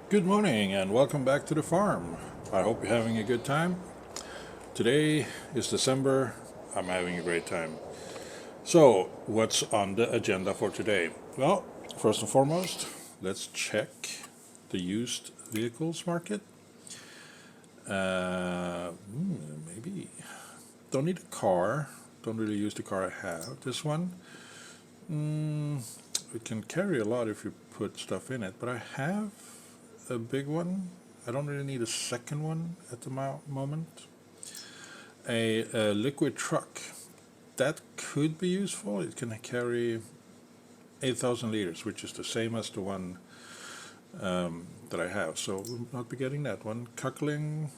Good morning and welcome back to the farm. I hope you're having a good time. Today is December. I'm having a great time. So, what's on the agenda for today? Well, first and foremost, let's check the used vehicles market. Maybe. Don't need a car. Don't really use the car I have. This one, it can carry a lot if you put stuff in it, but I have a big one. I don't really need a second one at the moment. A liquid truck that could be useful. It can carry 8,000 liters, which is the same as the one that I have. So we'll not be getting that one. Cuckling.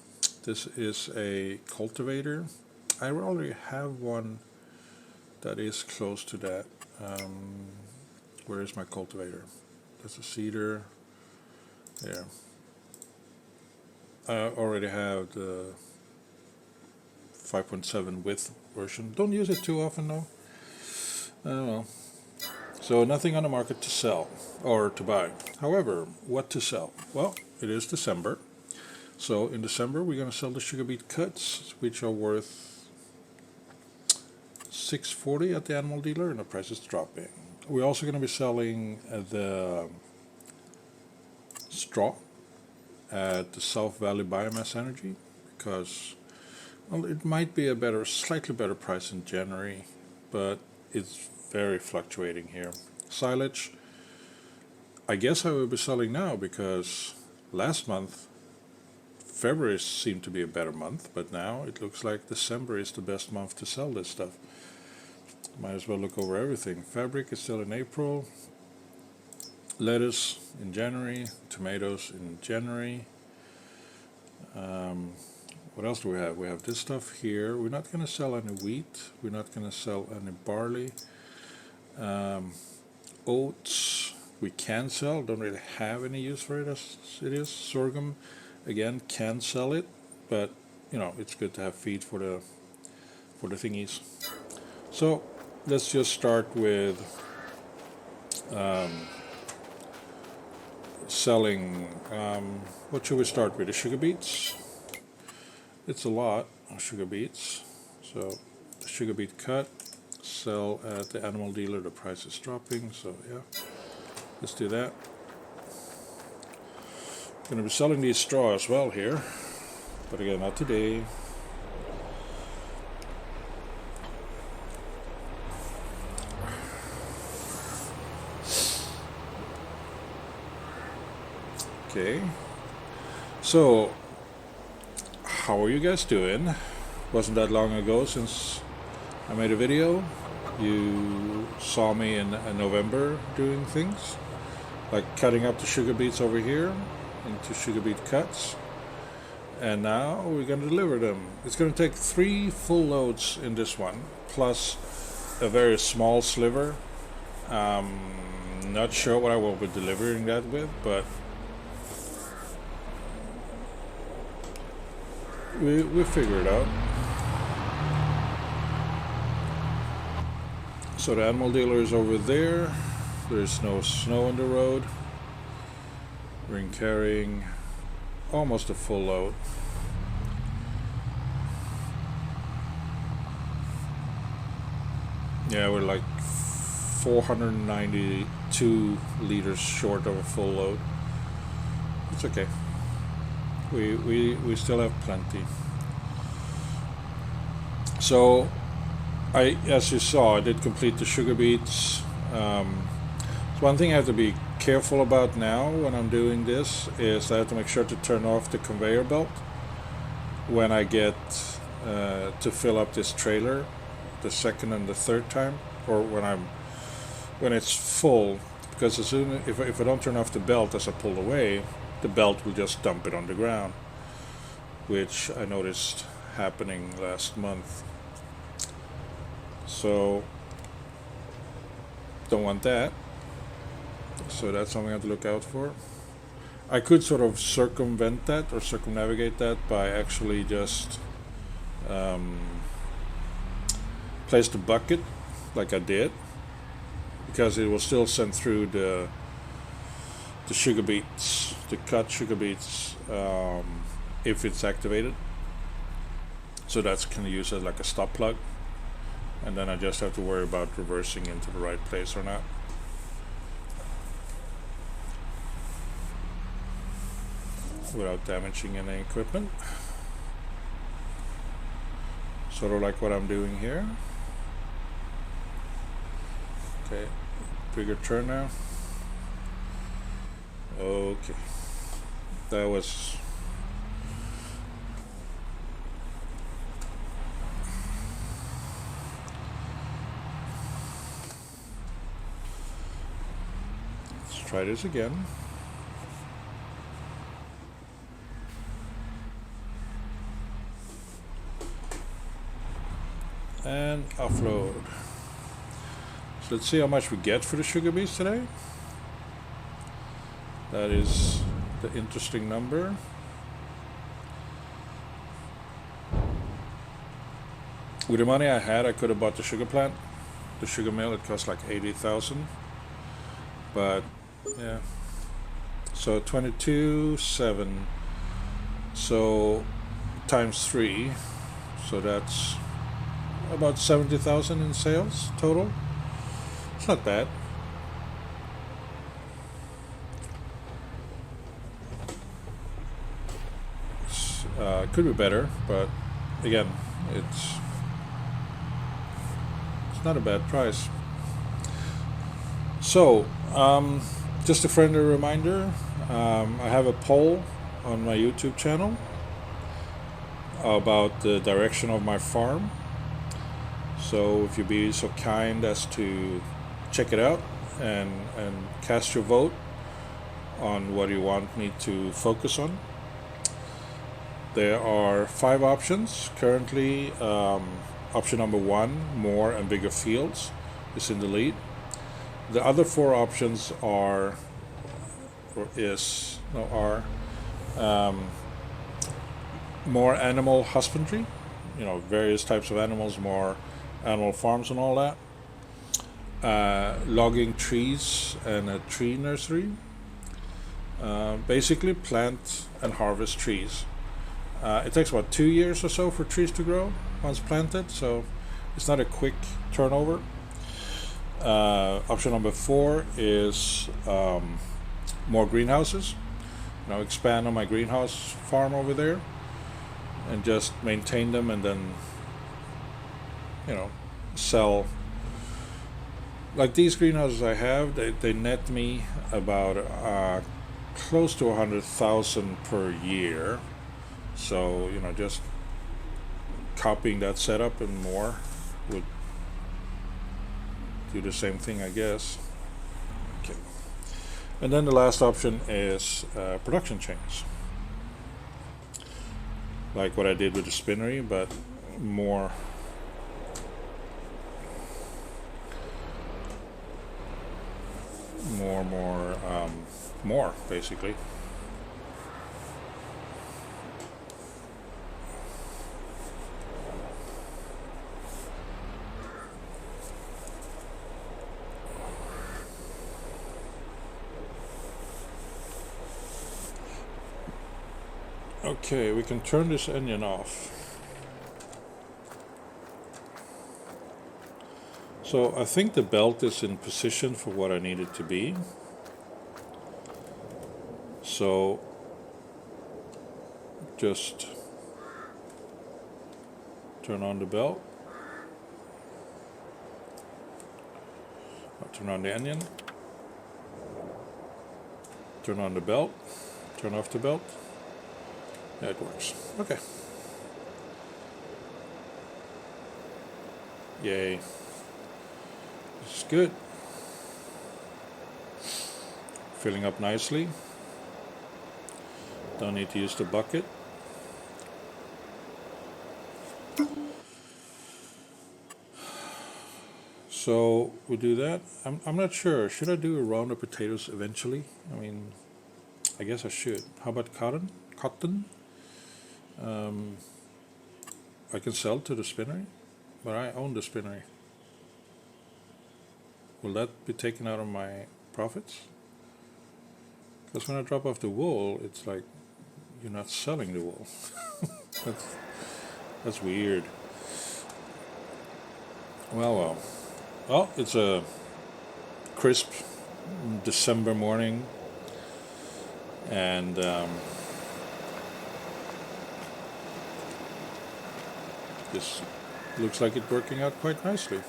This is a cultivator. I already have one that is close to that. Where is my cultivator? That's a cedar. There. I already have the 5.7 width version. Don't use it too often though. I don't know. So nothing on the market to sell or to buy. However, what to sell? Well, it is December. So in December we're going to sell the sugar beet cuts, which are worth $6.40 at the animal dealer, and the price is dropping. We're also going to be selling the straw at the South Valley Biomass Energy because, well, it might be a slightly better price in January, but it's very fluctuating here. Silage, I guess I will be selling now because last month, February seemed to be a better month, but now it looks like December is the best month to sell this stuff. Might as well look over everything. Fabric is still in April. Lettuce in January, tomatoes in January. What else do we have? We have this stuff here. We're not going to sell any wheat. We're not going to sell any barley. Oats we can sell. Don't really have any use for it as it is. Sorghum, again, can sell it, but it's good to have feed for the thingies. So let's just start with selling. What should we start with? The sugar beets. It's a lot of sugar beets. So the sugar beet cut, sell at the animal dealer. The price is dropping. So yeah, let's do that. Going to be selling these straw as well here, but again, not today. Okay, so how are you guys doing? Wasn't that long ago since I made a video. You saw me in November doing things like cutting up the sugar beets over here into sugar beet cuts, and now we're going to deliver them. It's going to take 3 full loads in this one, plus a very small sliver. Not sure what I will be delivering that with, but we figure it out. So the animal dealer is over there. There's no snow on the road. We're carrying almost a full load. Yeah, we're like 492 liters short of a full load. It's okay. We still have plenty. So as you saw, I did complete the sugar beets. So one thing I have to be careful about now when I'm doing this is I have to make sure to turn off the conveyor belt when I get to fill up this trailer the second and the third time, or when it's full, because as soon if I don't turn off the belt as I pull away, the belt will just dump it on the ground, which I noticed happening last month. So don't want that. So that's something I have to look out for. I could sort of circumvent that or circumnavigate that by actually just place the bucket like I did, because it will still send through the the sugar beets, the cut sugar beets, if it's activated. So that's can use as like a stop plug, and then I just have to worry about reversing into the right place or not. Without damaging any equipment. Sort of like what I'm doing here. Okay, bigger turn now. Okay, that was let's try this again. And offload. So let's see how much we get for the sugar beets today. That is the interesting number. With the money I had, I could have bought the sugar plant, the sugar mill. It cost like 80,000. But yeah, so 22.7. So times 3. So that's about 70,000 in sales total. It's not bad. Could be better, but again, it's not a bad price. So, just a friendly reminder, I have a poll on my YouTube channel about the direction of my farm. So if you'd be so kind as to check it out and cast your vote on what you want me to focus on. There are 5 options. Currently, option number 1, more and bigger fields, is in the lead. The other 4 options are more animal husbandry, various types of animals, more animal farms and all that. Logging trees and a tree nursery. Basically plant and harvest trees. It takes about 2 years or so for trees to grow once planted, so it's not a quick turnover. Option number 4 is more greenhouses. Expand on my greenhouse farm over there and just maintain them, and then sell. Like these greenhouses I have, they net me about close to 100,000 per year. So just copying that setup and more would do the same thing, I guess. Okay. And then the last option is production chains, like what I did with the spinnery, but more basically. Okay, we can turn this engine off. So I think the belt is in position for what I need it to be. So just turn on the belt. I'll turn on the engine. Turn on the belt. Turn off the belt. Yeah, it works. Okay. Yay. This is good. Filling up nicely. Don't need to use the bucket. So we do that. I'm not sure. Should I do a round of potatoes eventually? I guess I should. How about cotton? I can sell to the spinnery, but I own the spinnery. Will that be taken out of my profits? Because when I drop off the wool, it's like you're not selling the wool. that's that's weird. Well. Well, it's a crisp December morning, and this looks like it's working out quite nicely.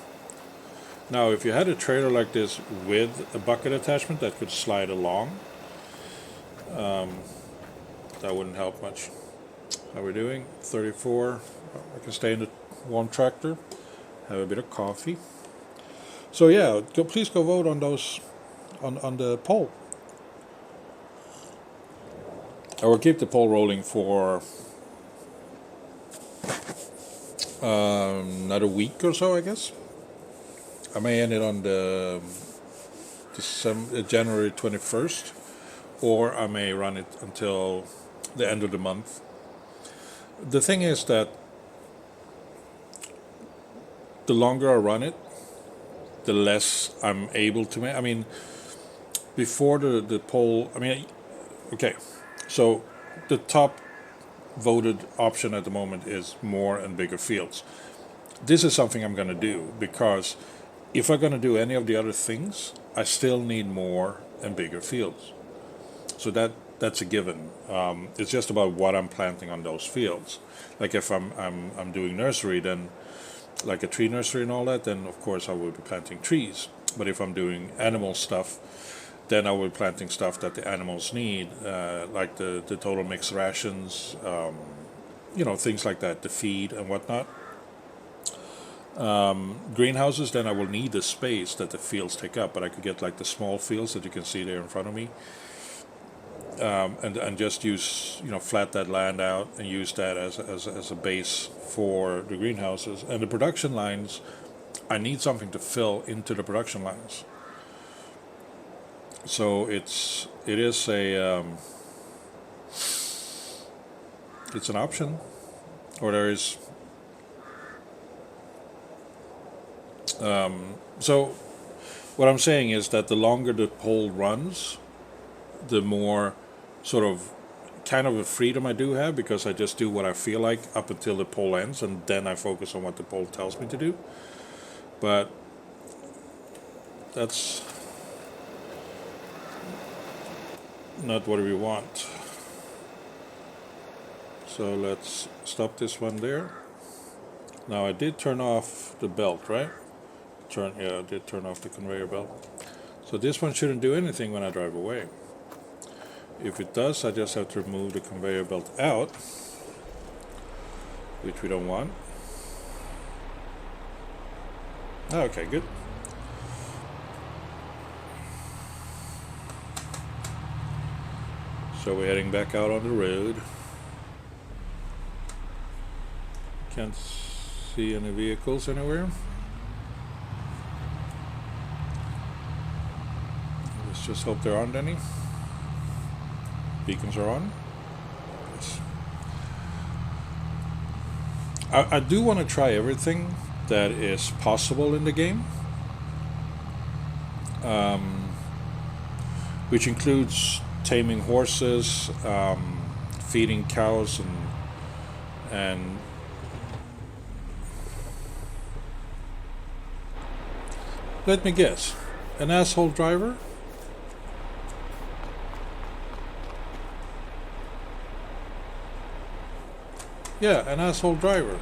Now, if you had a trailer like this with a bucket attachment that could slide along, that wouldn't help much. How we doing? 34. I can stay in the warm tractor, have a bit of coffee. So yeah, please go vote on those, on the poll. I will keep the poll rolling for another week or so, I guess. I may end it on the January 21st, or I may run it until the end of the month. The thing is that the longer I run it, the less I'm able to make. I mean, before the poll, okay, so the top voted option at the moment is more and bigger fields. This is something I'm going to do, because if I'm going to do any of the other things, I still need more and bigger fields. So that's a given. It's just about what I'm planting on those fields. Like if I'm doing nursery, then like a tree nursery and all that, then of course I will be planting trees. But if I'm doing animal stuff, then I will be planting stuff that the animals need, like the total mixed rations, things like that, the feed and whatnot. Greenhouses, then I will need the space that the fields take up, but I could get like the small fields that you can see there in front of me, and just use, flat that land out and use that as a base for the greenhouses. And the production lines, I need something to fill into the production lines. So it is it's an option, or there is. So what I'm saying is that the longer the poll runs, the more sort of kind of a freedom I do have, because I just do what I feel like up until the poll ends, and then I focus on what the poll tells me to do. But that's not what we want. So let's stop this one there. Now I did turn off the belt, right? I did turn off the conveyor belt. So this one shouldn't do anything when I drive away. If it does, I just have to remove the conveyor belt out, which we don't want. Okay, good. So we're heading back out on the road. Can't see any vehicles anywhere. Let's just hope there aren't any. Beacons are on. Yes. I do want to try everything that is possible in the game, which includes taming horses, feeding cows, and let me guess, an asshole driver? Yeah, an asshole driver.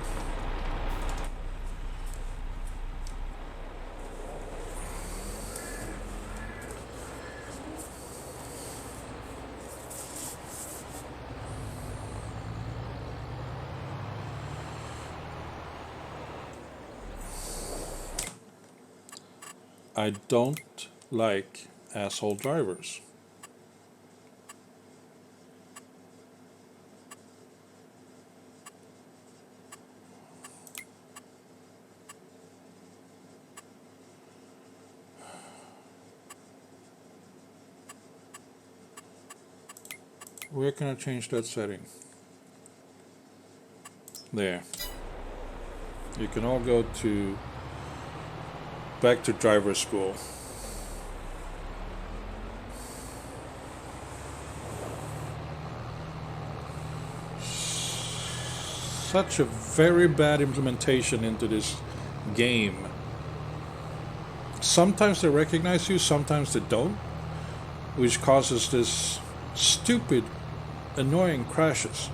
I don't like asshole drivers. Where can I change that setting? There. You can all go back to driver school. such a very bad implementation into this game. Sometimes they recognize you, sometimes they don't, which causes this stupid, annoying crashes.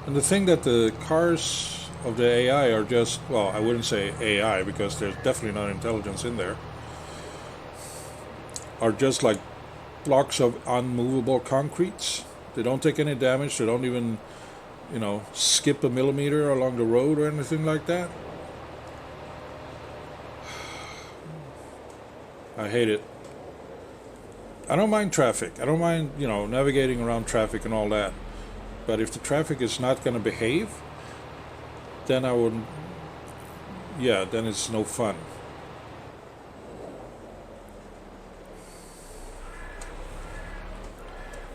And the thing that the cars of the AI are just, well, I wouldn't say AI because there's definitely not intelligence in there, are just like blocks of unmovable concretes. They don't take any damage, they don't even, skip a millimeter along the road or anything like that. I hate it. I don't mind traffic. I don't mind, navigating around traffic and all that. But if the traffic is not going to behave, then I wouldn't. Yeah, then it's no fun.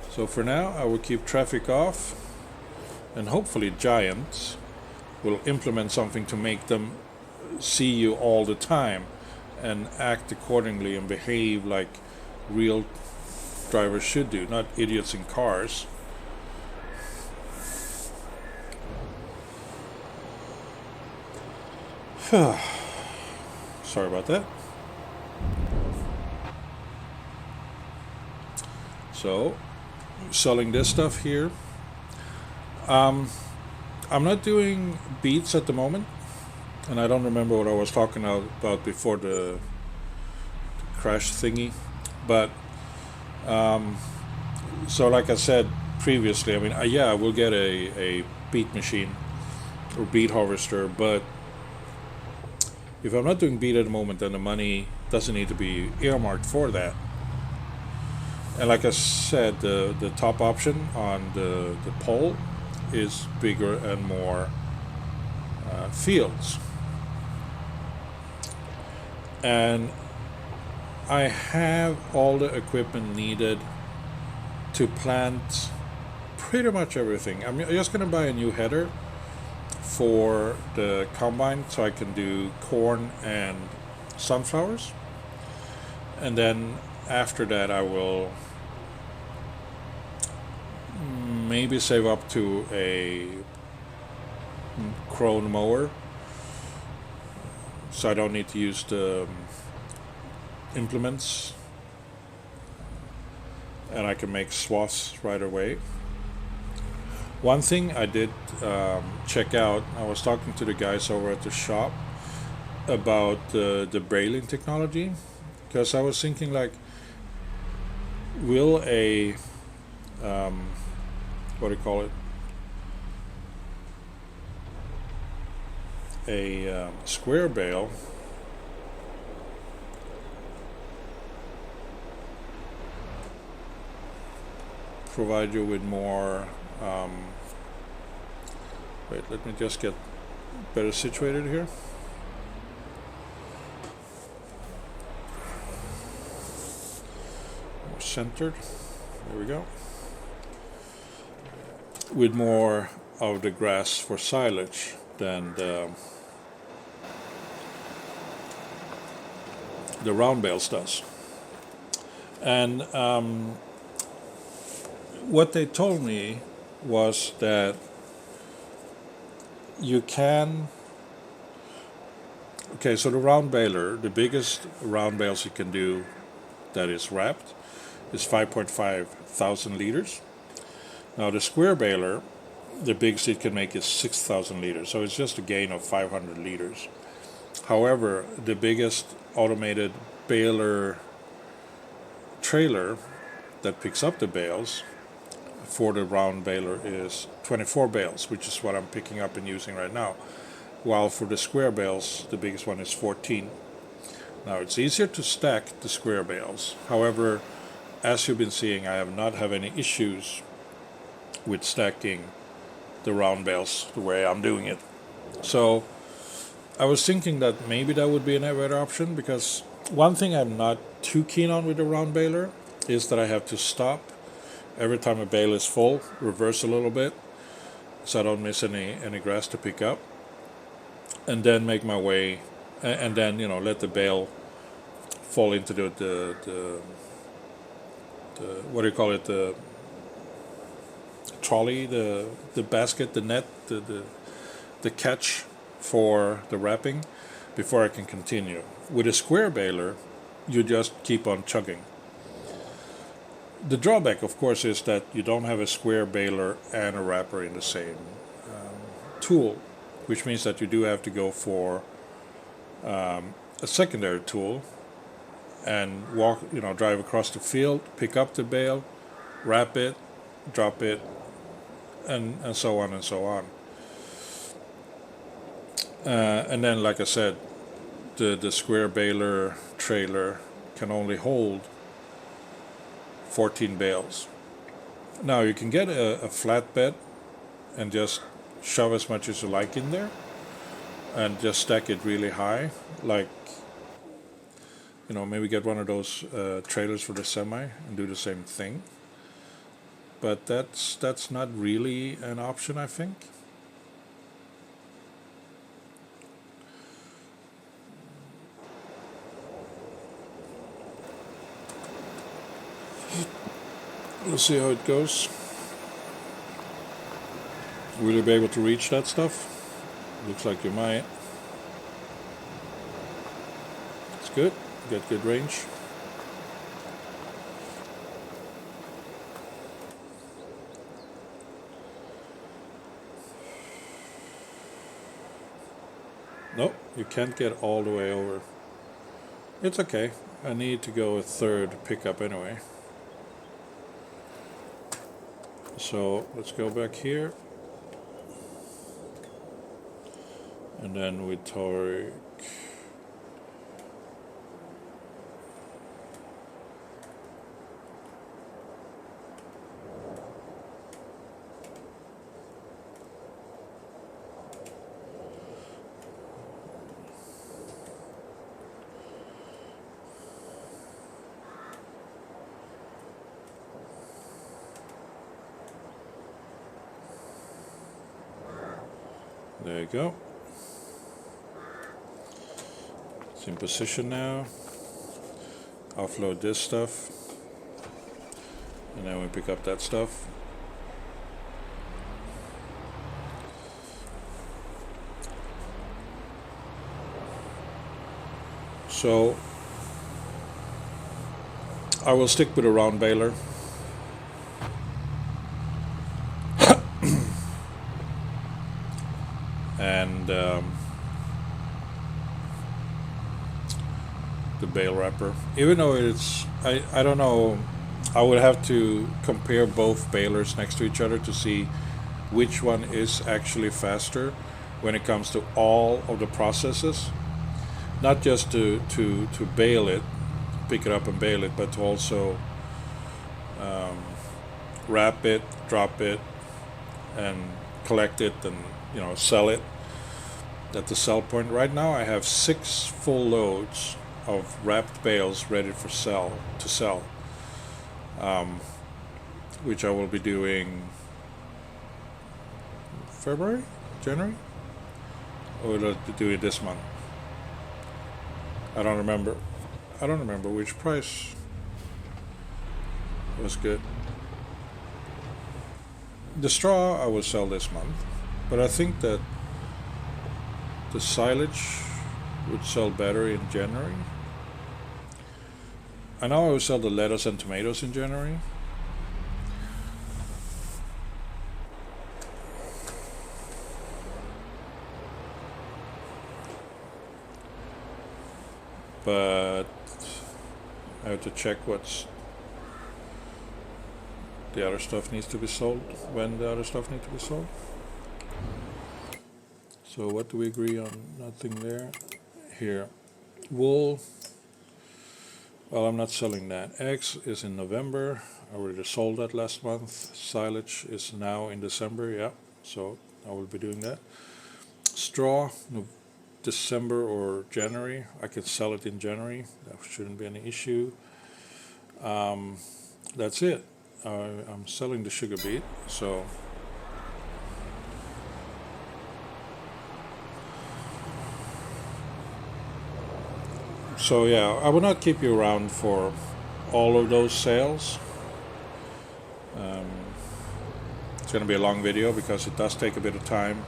So for now, I will keep traffic off, and hopefully giants will implement something to make them see you all the time and act accordingly and behave like real drivers should do, not idiots in cars. Sorry about that. So, selling this stuff here. I'm not doing beats at the moment, and I don't remember what I was talking about before the crash thingy. But so, like I said previously, I mean, I will get a beat machine or beat harvester, but if I'm not doing beat at the moment, then the money doesn't need to be earmarked for that. And like I said, the top option on the pole is bigger and more fields. And I have all the equipment needed to plant pretty much everything. I'm just going to buy a new header for the combine so I can do corn and sunflowers. And then after that I will maybe save up to a crone mower so I don't need to use the implements and I can make swaths right away. One thing I did check out, I was talking to the guys over at the shop about the baling technology, because I was thinking like, will a what do you call it, a square bale provide you with more wait, let me just get better situated here. More centered. There we go. With more of the grass for silage than the round bales does. And what they told me was that you can, okay, so the round baler, the biggest round bales you can do that is wrapped is 5.5 thousand liters. Now the square baler, the biggest it can make is 6,000 liters, so it's just a gain of 500 liters. However, the biggest automated baler trailer that picks up the bales for the round baler is 24 bales, which is what I'm picking up and using right now, while for the square bales the biggest one is 14. Now it's easier to stack the square bales. However, as you've been seeing, I have not had any issues with stacking the round bales the way I'm doing it. So I was thinking that maybe that would be a better option, because one thing I'm not too keen on with the round baler is that I have to stop every time a bale is full, reverse a little bit so I don't miss any grass to pick up, and then make my way, and then let the bale fall into the what do you call it, the trolley, the basket, the net, the catch for the wrapping before I can continue. With a square baler, you just keep on chugging. The drawback, of course, is that you don't have a square baler and a wrapper in the same tool, which means that you do have to go for a secondary tool and drive across the field, pick up the bale, wrap it, drop it, and so on and so on. And then, like I said, the square baler trailer can only hold 14 bales. Now you can get a flatbed and just shove as much as you like in there and just stack it really high, like maybe get one of those trailers for the semi and do the same thing. But that's not really an option, I think. We'll see how it goes. Will you be able to reach that stuff? Looks like you might. It's good. Get good range. Nope, you can't get all the way over. It's okay. I need to go a third pickup anyway. So let's go back here. And then we torque. There you go. It's in position now. Offload this stuff. And then we pick up that stuff. So I will stick with a round baler. And the bale wrapper, even though I don't know, I would have to compare both balers next to each other to see which one is actually faster when it comes to all of the processes, not just to bale it, pick it up and bale it, but to also wrap it, drop it, and collect it, and sell it at the sell point. Right now I have 6 full loads of wrapped bales ready for sell, which I will be doing February, January, or will I do it this month? I don't remember which price was good. The straw I will sell this month, but I think that the silage would sell better in January. I know I will sell the lettuce and tomatoes in January. But I have to check what's the other stuff needs to be sold, when the other stuff needs to be sold. So what do we agree on? Nothing there. Here. Wool. Well, I'm not selling that. Eggs is in November. I already sold that last month. Silage is now in December, yeah. So I will be doing that. Straw, December or January. I can sell it in January. That shouldn't be any issue. That's it. I'm selling the sugar beet, so yeah, I will not keep you around for all of those sales. It's going to be a long video because it does take a bit of time.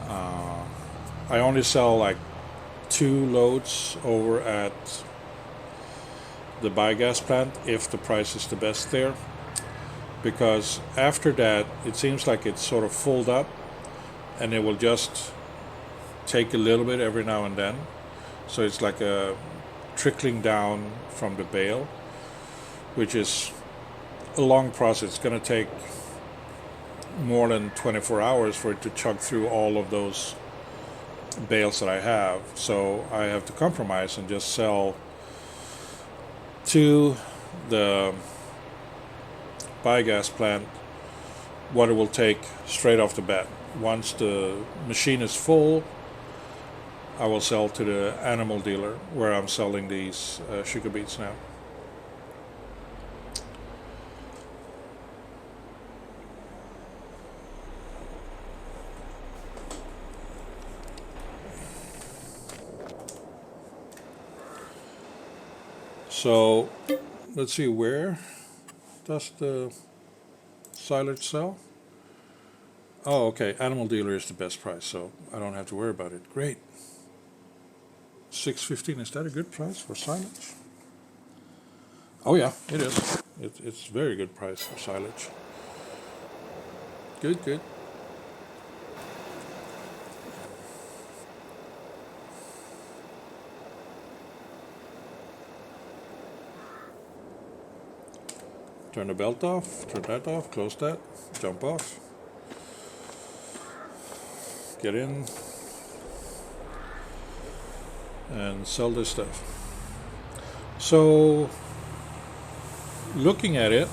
I only sell like 2 loads over at the biogas plant if the price is the best there, because after that it seems like it's sort of filled up and it will just take a little bit every now and then, so it's like a trickling down from the bale, which is a long process. It's going to take more than 24 hours for it to chug through all of those bales that I have, so I have to compromise and just sell to the biogas plant what it will take straight off the bat. Once the machine is full, I will sell to the animal dealer where I'm selling these sugar beets now. So let's see, where does the silage sell? Oh, okay, animal dealer is the best price, so I don't have to worry about it. Great. $6.15, is that a good price for silage? Oh yeah, it is. It's very good price for silage. Good, good. Turn the belt off, turn that off, close that, jump off, get in, and sell this stuff. So, looking at it,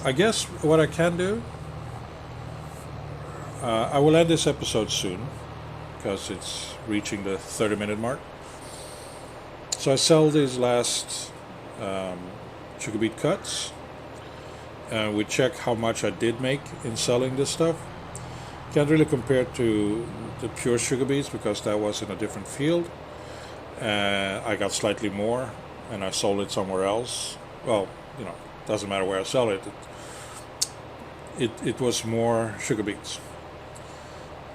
I guess what I can do, I will end this episode soon, because it's reaching the 30-minute mark. So I sell these last sugar beet cuts. We check how much I did make in selling this stuff. Can't really compare to the pure sugar beets because that was in a different field. I got slightly more and I sold it somewhere else. Well, you know, doesn't matter where I sell it. It was more sugar beets.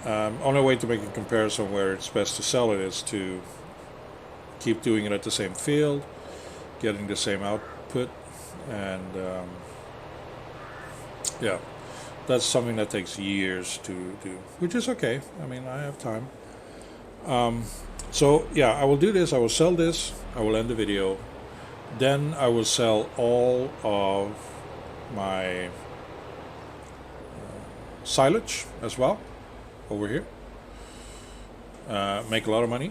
Only way to make a comparison where it's best to sell it is to keep doing it at the same field, getting the same output, and yeah, that's something that takes years to do, which is okay. I mean, I have time. So yeah, I will do this. I will sell this. I will end the video. Then I will sell all of my silage as well over here. Make a lot of money.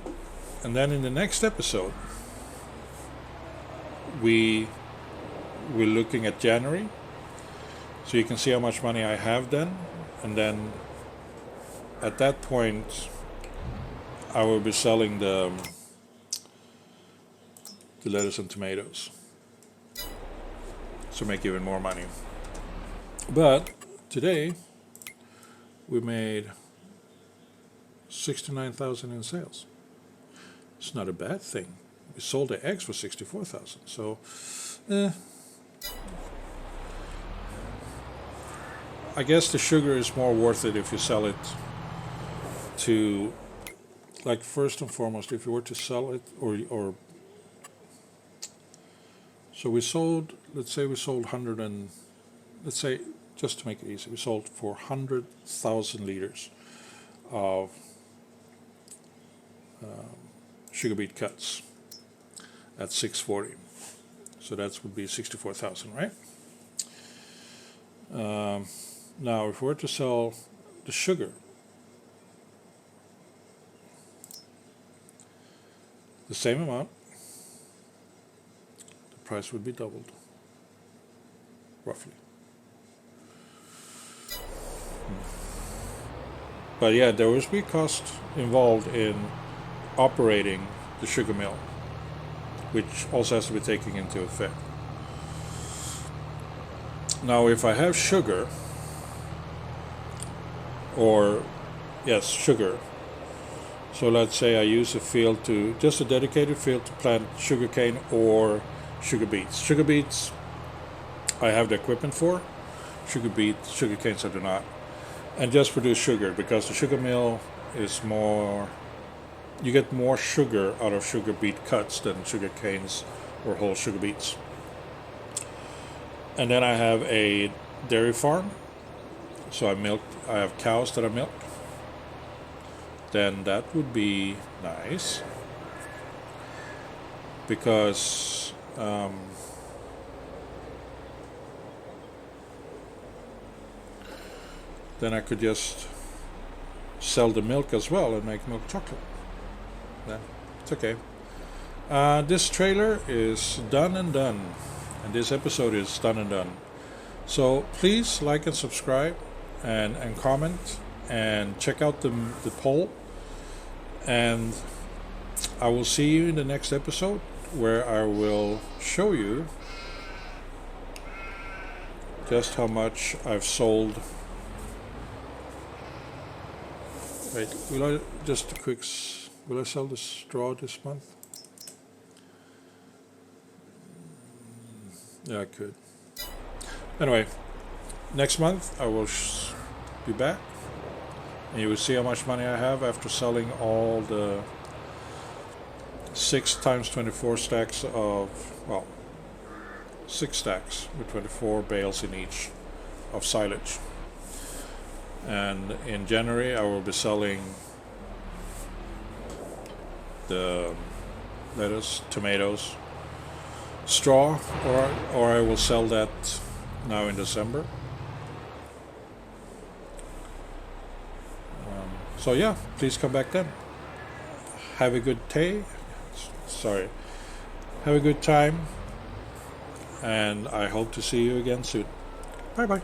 And then in the next episode, we're looking at January. So you can see how much money I have then. And then at that point, I will be selling the lettuce and tomatoes. So make even more money. But today, we made $69,000 in sales. It's not a bad thing. We sold the eggs for $64,000. So, I guess the sugar is more worth it if you sell it to, like, first and foremost, if you were to sell it or so we sold, let's say we sold let's say, just to make it easy, we sold 400,000 liters of sugar beet cuts at $6.40. So that would be 64,000, right? Now, if we were to sell the sugar, the same amount, the price would be doubled, roughly. But yeah, there will be cost involved in operating the sugar mill, which also has to be taken into effect. Now, if I have sugar, sugar. So let's say I use a field just a dedicated field to plant sugarcane or sugar beets. Sugar beets, I have the equipment for. Sugar beets, sugar canes, I do not. And just produce sugar, because the sugar mill is more. You get more sugar out of sugar beet cuts than sugar canes or whole sugar beets. And then I have a dairy farm, so I have cows that I milk. Then that would be nice, because then I could just sell the milk as well and make milk chocolate. Yeah, it's okay. This trailer is done and done, and this episode is done and done. So please like and subscribe, and comment, and check out the poll. And I will see you in the next episode, where I will show you just how much I've sold. Wait, will I sell the straw this month? Yeah, I could. Anyway, next month I will be back, and you will see how much money I have after selling all the 6 times 24 stacks of, 6 stacks with 24 bales in each of silage. And in January I will be selling the lettuce, tomatoes, straw, or I will sell that now in December. So yeah, please come back then. Have a good day. Have a good time, and I hope to see you again soon. Bye bye.